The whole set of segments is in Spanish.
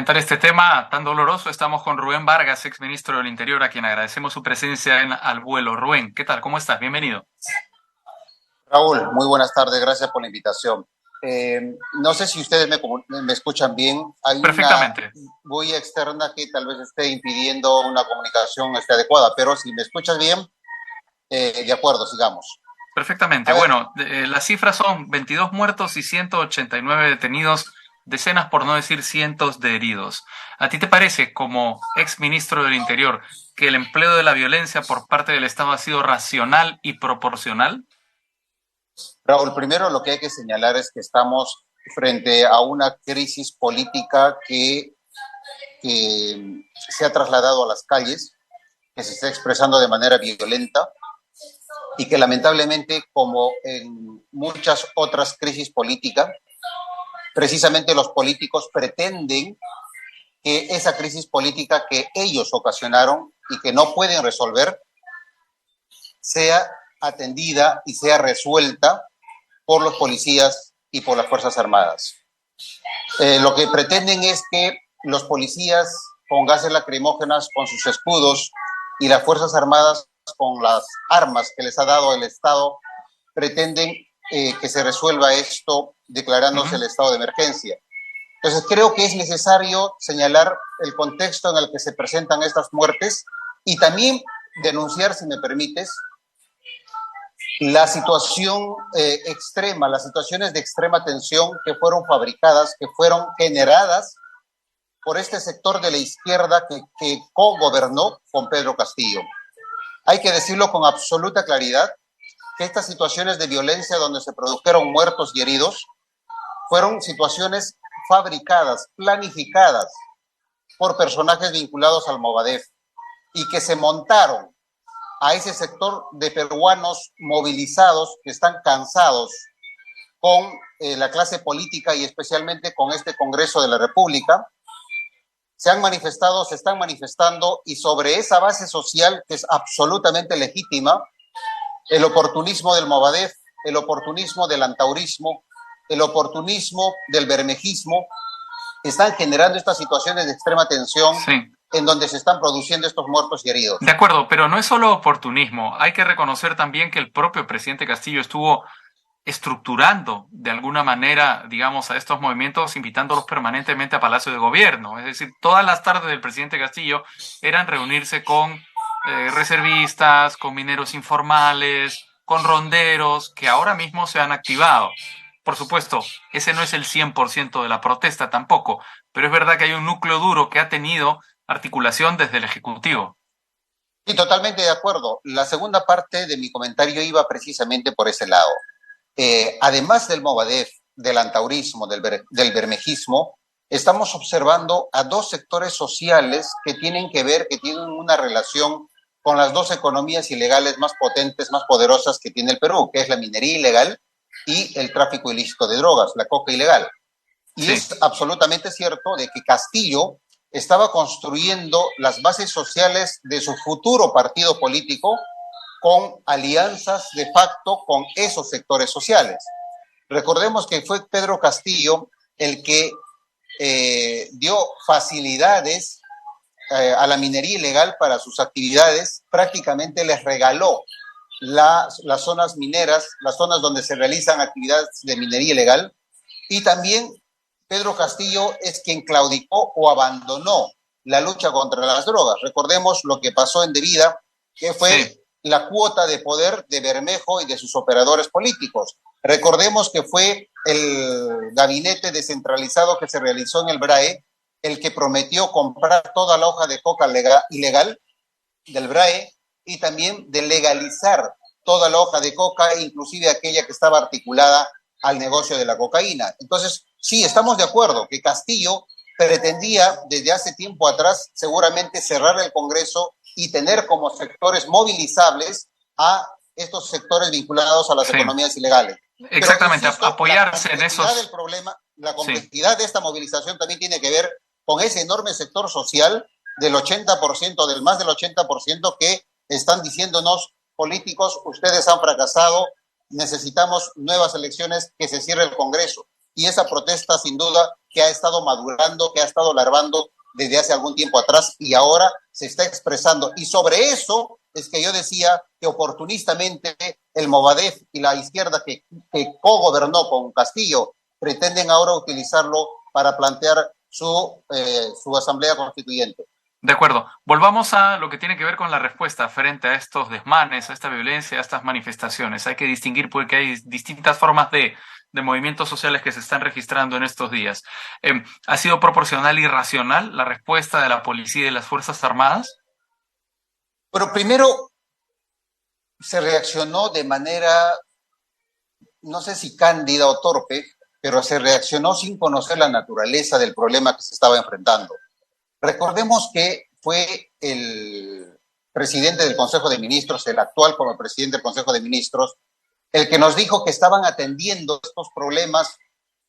comentar este tema tan doloroso, estamos con Rubén Vargas, exministro del Interior, a quien agradecemos su presencia en Al Vuelo. Rubén, ¿qué tal? ¿Cómo estás? Bienvenido. Raúl, muy buenas tardes, gracias por la invitación. No sé si ustedes me escuchan bien. Hay una Perfectamente, bulla externa que tal vez esté impidiendo una comunicación adecuada, pero si me escuchas bien, de acuerdo, sigamos. perfectamente. A ver, Bueno, las cifras son 22 muertos y 189 detenidos, decenas por no decir cientos de heridos. ¿A ti te parece, como exministro del Interior, que el empleo de la violencia por parte del Estado ha sido racional y proporcional? Raúl, primero lo que hay que señalar es que estamos frente a una crisis política que se ha trasladado a las calles, que se está expresando de manera violenta y que lamentablemente, como en muchas otras crisis políticas, precisamente los políticos pretenden que esa crisis política que ellos ocasionaron y que no pueden resolver sea atendida y sea resuelta por los policías y por las Fuerzas Armadas. Lo que pretenden es que los policías con gases lacrimógenas, con sus escudos, y las Fuerzas Armadas con las armas que les ha dado el Estado, pretenden que se resuelva esto declarándose el estado de emergencia. Entonces creo que es necesario señalar el contexto en el que se presentan estas muertes y también denunciar, si me permites, la situación extrema, las situaciones de extrema tensión que fueron fabricadas, que fueron generadas por este sector de la izquierda que co-gobernó con Pedro Castillo. Hay que decirlo con absoluta claridad, que estas situaciones de violencia donde se produjeron muertos y heridos fueron situaciones fabricadas, planificadas por personajes vinculados al Movadef y que se montaron a ese sector de peruanos movilizados que están cansados con la clase política y especialmente con este Congreso de la República. Se han manifestado, se están manifestando, y sobre esa base social que es absolutamente legítima, el oportunismo del Movadef, el oportunismo del antaurismo, el oportunismo del bermejismo, están generando estas situaciones de extrema tensión Sí. en donde se están produciendo estos muertos y heridos. De acuerdo, pero no es solo oportunismo. Hay que reconocer también que el propio presidente Castillo estuvo estructurando de alguna manera, digamos, a estos movimientos, invitándolos permanentemente a Palacio de Gobierno. Es decir, todas las tardes del presidente Castillo eran reunirse con reservistas, con mineros informales, con ronderos, que ahora mismo se han activado. Por supuesto, ese no es el 100% de la protesta tampoco, pero es verdad que hay un núcleo duro que ha tenido articulación desde el Ejecutivo. Sí, totalmente de acuerdo. La segunda parte de mi comentario iba precisamente por ese lado. Además del Movadef, del antaurismo, del bermejismo, estamos observando a dos sectores sociales que tienen que ver, que tienen una relación con las dos economías ilegales más potentes, más poderosas que tiene el Perú, que es la minería ilegal y el tráfico ilícito de drogas, la coca ilegal. Y Sí, es absolutamente cierto de que Castillo estaba construyendo las bases sociales de su futuro partido político con alianzas de facto con esos sectores sociales. Recordemos que fue Pedro Castillo el que dio facilidades a la minería ilegal para sus actividades, prácticamente les regaló las zonas mineras, las zonas donde se realizan actividades de minería ilegal, y también Pedro Castillo es quien claudicó o abandonó la lucha contra las drogas. Recordemos lo que pasó en Devida, que fue sí, la cuota de poder de Bermejo y de sus operadores políticos. Recordemos que fue el gabinete descentralizado que se realizó en el BRAE el que prometió comprar toda la hoja de coca ilegal del BRAE y también de legalizar toda la hoja de coca, inclusive aquella que estaba articulada al negocio de la cocaína. Entonces, sí, estamos de acuerdo que Castillo pretendía desde hace tiempo atrás seguramente cerrar el Congreso y tener como sectores movilizables a estos sectores vinculados a las sí. economías ilegales. Pero Exactamente, insisto, apoyarse en esos... la Sí. complejidad de esta movilización también tiene que ver con ese enorme sector social del 80%, del más del 80% que están diciéndonos políticos, ustedes han fracasado, necesitamos nuevas elecciones, que se cierre el Congreso. Y esa protesta sin duda que ha estado madurando, que ha estado larvando desde hace algún tiempo atrás y ahora se está expresando. Y sobre eso es que yo decía que oportunistamente el Movadef y la izquierda que co-gobernó con Castillo pretenden ahora utilizarlo para plantear su asamblea constituyente. De acuerdo. Volvamos a lo que tiene que ver con la respuesta frente a estos desmanes, a esta violencia, a estas manifestaciones. Hay que distinguir porque hay distintas formas de movimientos sociales que se están registrando en estos días. ¿Ha sido proporcional y racional la respuesta de la policía y de las Fuerzas Armadas? Pero primero se reaccionó de manera, no sé si cándida o torpe, pero se reaccionó sin conocer la naturaleza del problema que se estaba enfrentando. Recordemos que fue el presidente del Consejo de Ministros, el actual como presidente del Consejo de Ministros, el que nos dijo que estaban atendiendo estos problemas,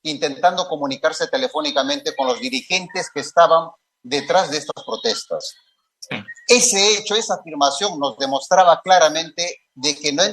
intentando comunicarse telefónicamente con los dirigentes que estaban detrás de estas protestas. Sí. Ese hecho, esa afirmación nos demostraba claramente de que no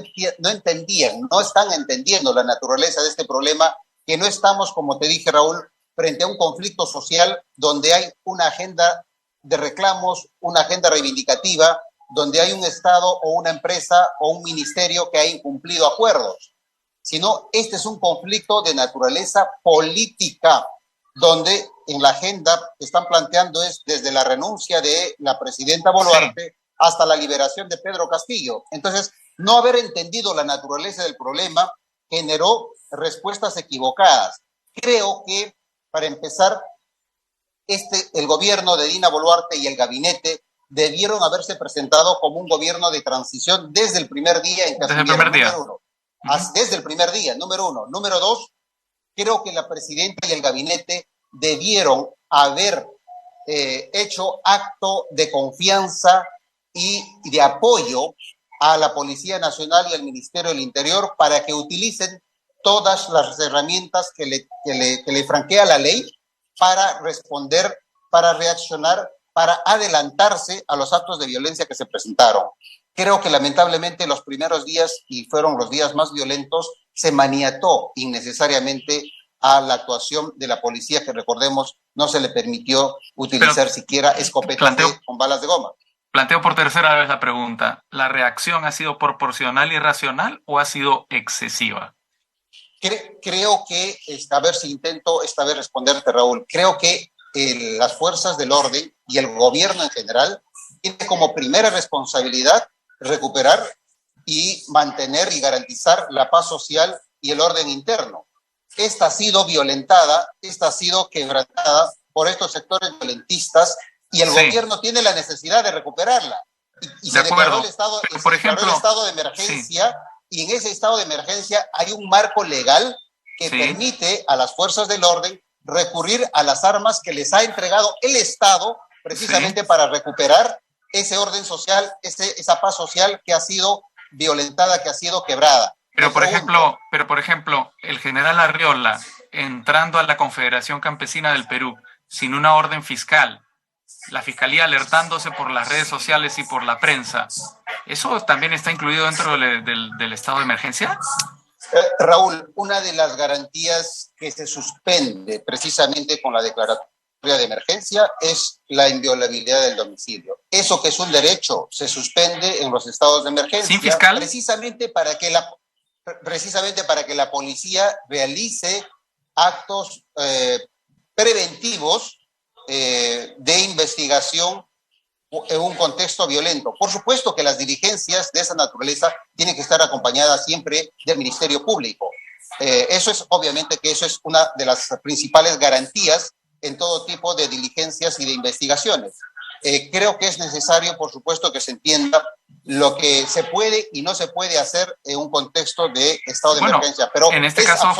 entendían, no están entendiendo la naturaleza de este problema, que no estamos, como te dije, Raúl, frente a un conflicto social donde hay una agenda de reclamos, una agenda reivindicativa, donde hay un Estado o una empresa o un ministerio que ha incumplido acuerdos, sino este es un conflicto de naturaleza política, donde en la agenda que están planteando es desde la renuncia de la presidenta Boluarte hasta la liberación de Pedro Castillo. Entonces, no haber entendido la naturaleza del problema generó respuestas equivocadas. Creo que, para empezar, el gobierno de Dina Boluarte y el gabinete debieron haberse presentado como un gobierno de transición desde el primer día en que asumieron, número uno. Desde el primer día, número uno. Número dos, creo que la presidenta y el gabinete debieron haber hecho acto de confianza y de apoyo a la Policía Nacional y al Ministerio del Interior para que utilicen todas las herramientas que le franquea la ley para responder, para reaccionar, para adelantarse a los actos de violencia que se presentaron. Creo que lamentablemente los primeros días, y fueron los días más violentos, se maniató innecesariamente a la actuación de la policía, que recordemos no se le permitió utilizar siquiera escopetas con balas de goma. Planteo por tercera vez la pregunta. ¿La reacción ha sido proporcional y racional o ha sido excesiva? Creo que, a ver si intento esta vez responderte, Raúl, creo que las fuerzas del orden y el gobierno en general tienen como primera responsabilidad recuperar y mantener y garantizar la paz social y el orden interno. Esta ha sido violentada, esta ha sido quebrantada por estos sectores violentistas y el gobierno tiene la necesidad de recuperarla. Y se declaró el estado de emergencia, y en ese estado de emergencia hay un marco legal que permite a las fuerzas del orden recurrir a las armas que les ha entregado el Estado precisamente para recuperar ese orden social, esa paz social que ha sido violentada, que ha sido quebrada. Pero por ejemplo, el general Arriola entrando a la Confederación Campesina del Perú sin una orden fiscal, la fiscalía alertándose por las redes sociales y por la prensa, ¿eso también está incluido dentro del estado de emergencia? Raúl, una de las garantías que se suspende precisamente con la declaratoria de emergencia es la inviolabilidad del domicilio. Eso, que es un derecho, se suspende en los estados de emergencia. ¿Sin fiscal? Precisamente para que la policía realice actos preventivos de investigación en un contexto violento. Por supuesto que las diligencias de esa naturaleza tienen que estar acompañadas siempre del Ministerio Público. Eso es una de las principales garantías en todo tipo de diligencias y de investigaciones. Creo que es necesario, por supuesto, que se entienda lo que se puede y no se puede hacer en un contexto de estado de emergencia. Pero en este caso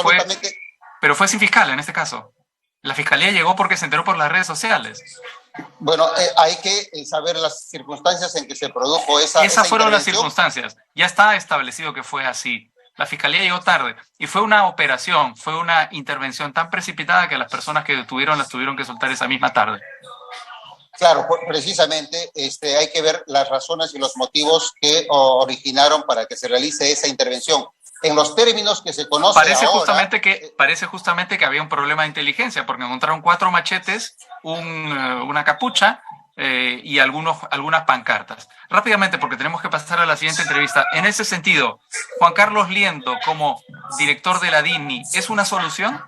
pero fue sin fiscal en este caso. La fiscalía llegó porque se enteró por las redes sociales. Bueno, hay que saber las circunstancias en que se produjo Esas fueron las circunstancias. Ya está establecido que fue así. La fiscalía llegó tarde y fue una operación, fue una intervención tan precipitada que las personas que detuvieron las tuvieron que soltar esa misma tarde. Claro, precisamente hay que ver las razones y los motivos que originaron para que se realice esa intervención. En los términos que se conoce Parece ahora... justamente que había un problema de inteligencia, porque encontraron 4 machetes, una capucha y algunas pancartas. Rápidamente, porque tenemos que pasar a la siguiente entrevista. En ese sentido, Juan Carlos Liendo, como director de la DINI, ¿es una solución?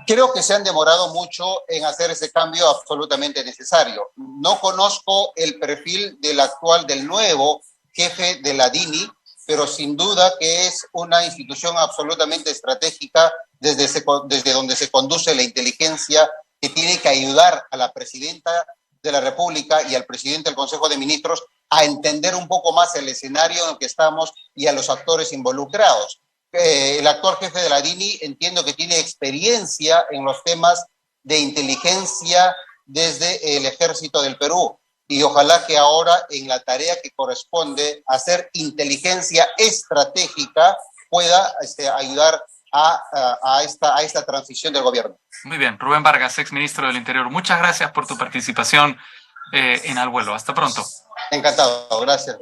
Creo que se han demorado mucho en hacer ese cambio absolutamente necesario. No conozco el perfil del nuevo jefe de la DINI, pero sin duda que es una institución absolutamente estratégica desde donde se conduce la inteligencia, que tiene que ayudar a la presidenta de la República y al presidente del Consejo de Ministros a entender un poco más el escenario en el que estamos y a los actores involucrados. El actual jefe de la DINI entiendo que tiene experiencia en los temas de inteligencia desde el Ejército del Perú, y ojalá que ahora en la tarea que corresponde hacer inteligencia estratégica pueda ayudar a esta transición del gobierno. Muy bien, Rubén Vargas, exministro del Interior, muchas gracias por tu participación en Al Vuelo. Hasta pronto. Encantado, gracias.